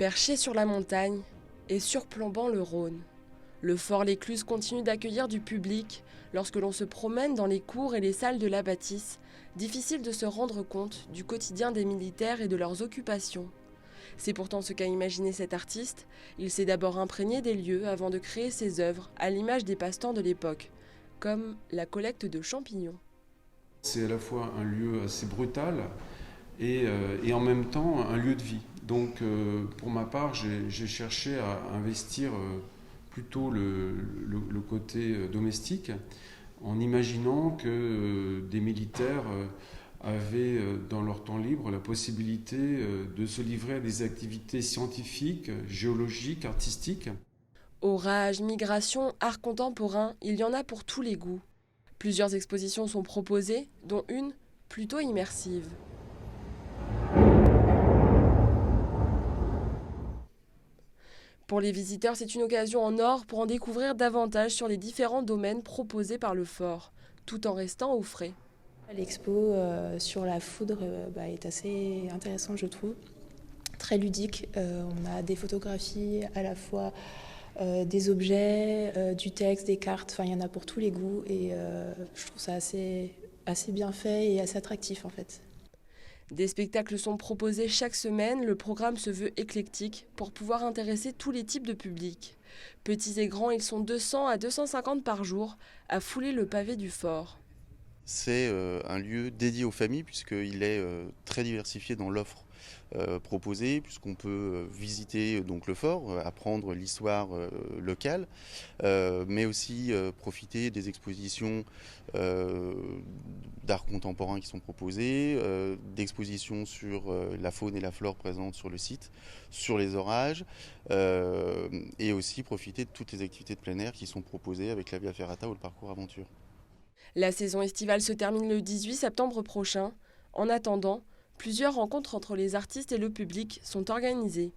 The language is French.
Perché sur la montagne et surplombant le Rhône, le fort L'Écluse continue d'accueillir du public. Lorsque l'on se promène dans les cours et les salles de la bâtisse, difficile de se rendre compte du quotidien des militaires et de leurs occupations. C'est pourtant ce qu'a imaginé cet artiste. Il s'est d'abord imprégné des lieux avant de créer ses œuvres, à l'image des passe-temps de l'époque, comme la collecte de champignons. C'est à la fois un lieu assez brutal et en même temps un lieu de vie. Donc pour ma part, j'ai cherché à investir plutôt le côté domestique en imaginant que des militaires avaient dans leur temps libre la possibilité de se livrer à des activités scientifiques, géologiques, artistiques. Orages, migration, art contemporain, il y en a pour tous les goûts. Plusieurs expositions sont proposées, dont une plutôt immersive. Pour les visiteurs, c'est une occasion en or pour en découvrir davantage sur les différents domaines proposés par le fort, tout en restant au frais. L'expo sur la foudre est assez intéressante, je trouve. Très ludique. On a des photographies à la fois des objets, du texte, des cartes. Enfin, il y en a pour tous les goûts et je trouve ça assez bien fait et assez attractif en fait. Des spectacles sont proposés chaque semaine, le programme se veut éclectique pour pouvoir intéresser tous les types de publics. Petits et grands, ils sont 200 à 250 par jour à fouler le pavé du fort. C'est un lieu dédié aux familles puisqu'il est très diversifié dans l'offre proposée, puisqu'on peut visiter donc le fort, apprendre l'histoire locale, mais aussi profiter des expositions d'art contemporain qui sont proposées, d'expositions sur la faune et la flore présentes sur le site, sur les orages, et aussi profiter de toutes les activités de plein air qui sont proposées avec la Via Ferrata ou le parcours aventure. La saison estivale se termine le 18 septembre prochain. En attendant, plusieurs rencontres entre les artistes et le public sont organisées.